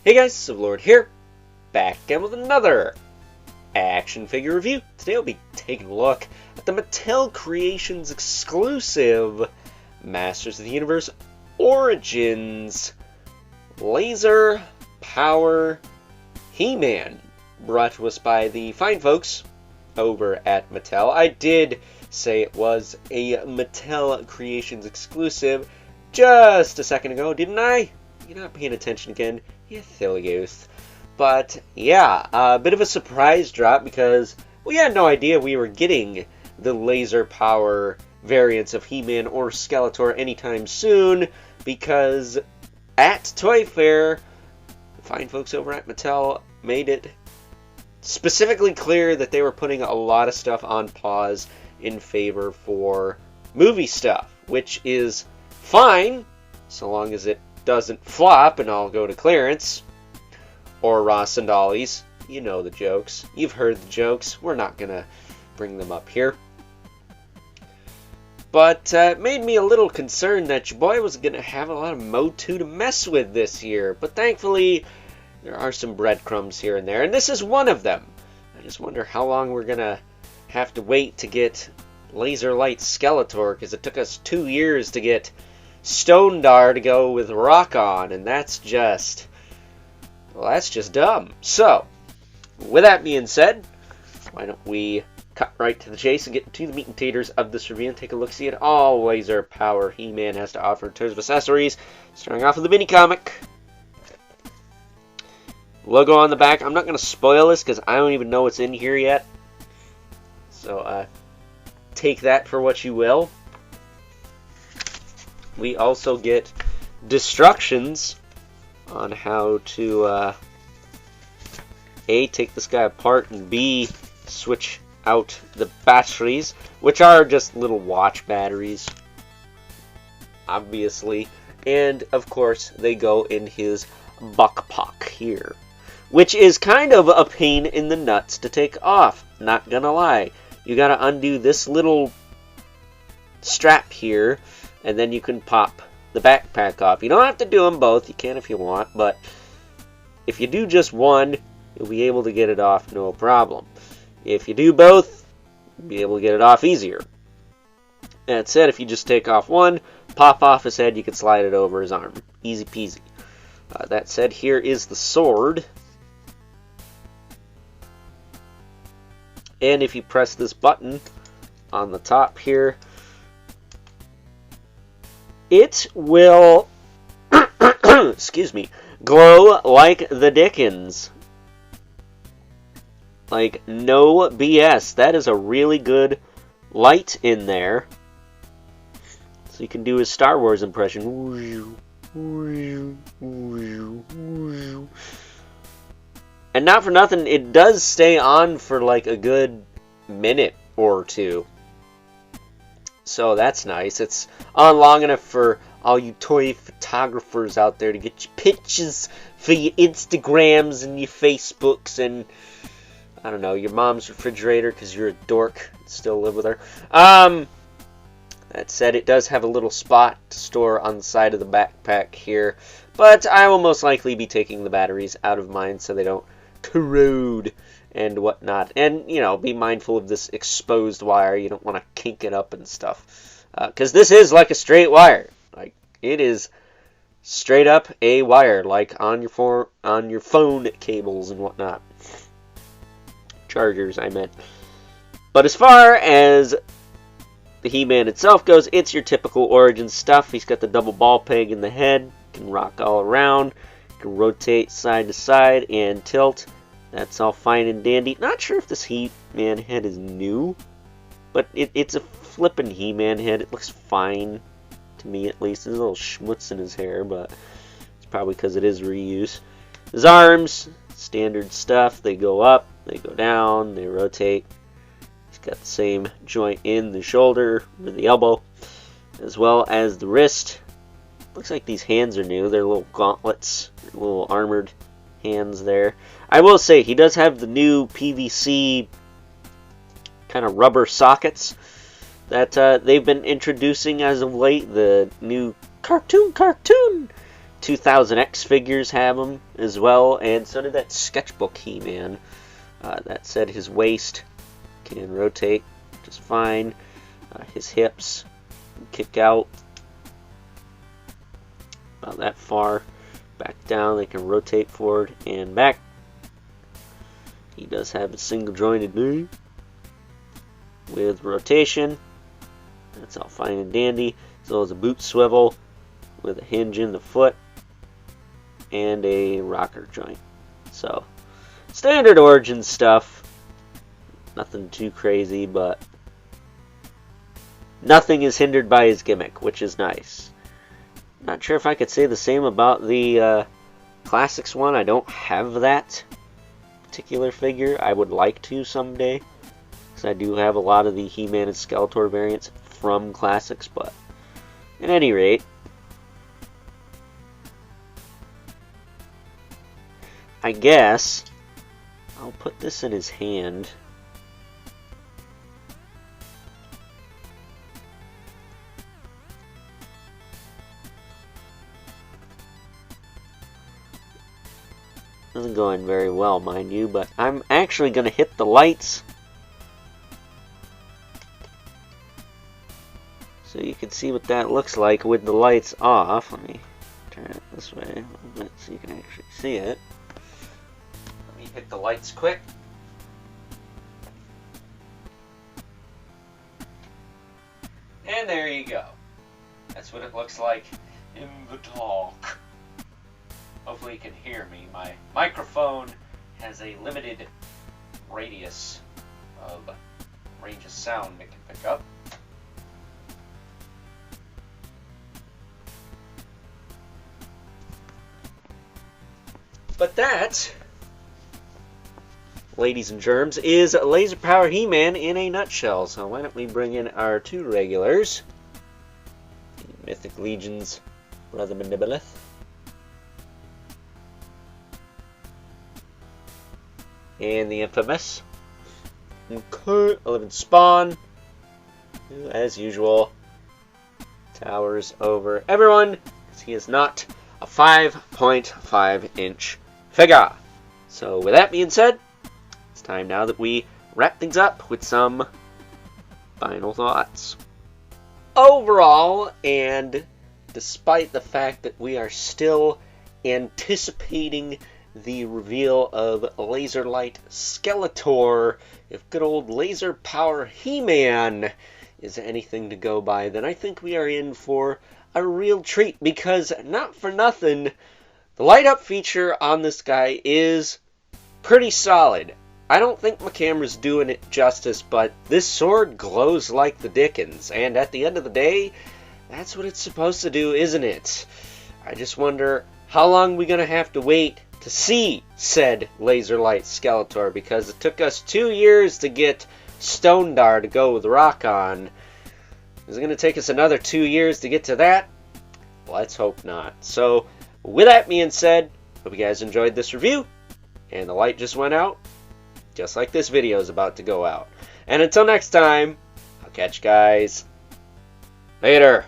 Hey guys, Civilord here, back again with another action figure review. Today I'll be taking a look at the Mattel Creations exclusive Masters of the Universe Origins Laser Power He-Man, brought to us by the fine folks over at Mattel. I did say it was a Mattel Creations exclusive just a second ago, didn't I? You're not paying attention again, you silly goose. But yeah, a bit of a surprise drop because we had no idea we were getting the laser power variants of He-Man or Skeletor anytime soon, because at Toy Fair, the fine folks over at Mattel made it specifically clear that they were putting a lot of stuff on pause in favor for movie stuff, which is fine so long as it doesn't flop and all go to clearance or Ross and Ollie's. You know the jokes. You've heard the jokes. We're not gonna bring them up here. But it made me a little concerned that your boy was gonna have a lot of MOTU to mess with this year. But thankfully, there are some breadcrumbs here and there, and this is one of them. I just wonder how long we're gonna have to wait to get Laser Light Skeletor, because it took us 2 years to get Stone Dar to go with Rock On, and that's just, well, that's just dumb. So, with that being said, why don't we cut right to the chase and get to the meat and taters of this review and take a look-see at all laser power He-Man has to offer in terms of accessories, starting off with the mini-comic. Logo on the back. I'm not going to spoil this because I don't even know what's in here yet. So, take that for what you will. We also get instructions on how to A, take this guy apart, and B, switch out the batteries, which are just little watch batteries, obviously. And, of course, they go in his buckpock here, which is kind of a pain in the nuts to take off, not gonna lie. You gotta undo this little strap here, and then you can pop the backpack off. You don't have to do them both, you can if you want, but if you do just one, you'll be able to get it off no problem. If you do both, you'll be able to get it off easier. That said, if you just take off one, pop off his head, you can slide it over his arm. Easy peasy. That said, here is the sword. And if you press this button on the top here, it will, excuse me, glow like the Dickens. Like, no BS. That is a really good light in there. So you can do his Star Wars impression. And not for nothing, it does stay on for like a good minute or two. So that's nice. It's on long enough for all you toy photographers out there to get your pictures for your Instagrams and your Facebooks and, I don't know, your mom's refrigerator because you're a dork. Still live with her. That said, it does have a little spot to store on the side of the backpack here. But I will most likely be taking the batteries out of mine so they don't corrode and whatnot. And, you know, be mindful of this exposed wire. You don't want to kink it up and stuff. Because this is like a straight wire. Like, it is straight up a wire, like on your phone cables and whatnot. Chargers, I meant. But as far as the He-Man itself goes, it's your typical origin stuff. He's got the double ball peg in the head. Can rock all around. Can rotate side to side and tilt. That's all fine and dandy. Not sure if this He-Man head is new, but it's a flippin' He-Man head. It looks fine to me, at least. There's a little schmutz in his hair, but it's probably because it is reuse. His arms, standard stuff. They go up, they go down, they rotate. He's got the same joint in the shoulder or the elbow, as well as the wrist. Looks like these hands are new. They're little gauntlets, little armored hands there. I will say, he does have the new PVC kind of rubber sockets that they've been introducing as of late. The new cartoon 2000X figures have them as well, and so did that sketchbook He-Man. That said, his waist can rotate just fine. His hips kick out about that far. Back down, they can rotate forward and back. He does have a single jointed knee with rotation. That's all fine and dandy. As well as a boot swivel with a hinge in the foot and a rocker joint. So, standard Origin stuff. Nothing too crazy, but nothing is hindered by his gimmick, which is nice. Not sure if I could say the same about the Classics one. I don't have that particular figure. I would like to someday, because I do have a lot of the He-Man and Skeletor variants from Classics, but at any rate, I guess I'll put this in his hand. Isn't going very well, mind you, but I'm actually going to hit the lights so you can see what that looks like with the lights off. Let me turn it this way a little bit so you can actually see it. Let me hit the lights quick. And there you go. That's what it looks like in the dark. Hopefully you can hear me. My microphone has a limited radius of range of sound it can pick up. But that, ladies and germs, is Laser Power He-Man in a nutshell. So why don't we bring in our two regulars. The Mythic Legion's Brother Mandiboleth. And the infamous Kurt 11 Spawn, who, as usual, towers over everyone, because he is not a 5.5-inch figure. So with that being said, it's time now that we wrap things up with some final thoughts. Overall, and despite the fact that we are still anticipating the reveal of Laserlight Skeletor, if good old Laser Power He-Man is anything to go by, then I think we are in for a real treat, because not for nothing, the light up feature on this guy is pretty solid. I don't think my camera's doing it justice, but this sword glows like the dickens, and at the end of the day, that's what it's supposed to do, isn't it? I just wonder how long we're going to have to wait to see said Laserlight Skeletor, because it took us 2 years to get Stondar to go with Rock on. Is it going to take us another 2 years to get to that? Let's hope not. So, with that being said, hope you guys enjoyed this review, and the light just went out, just like this video is about to go out. And until next time, I'll catch you guys later.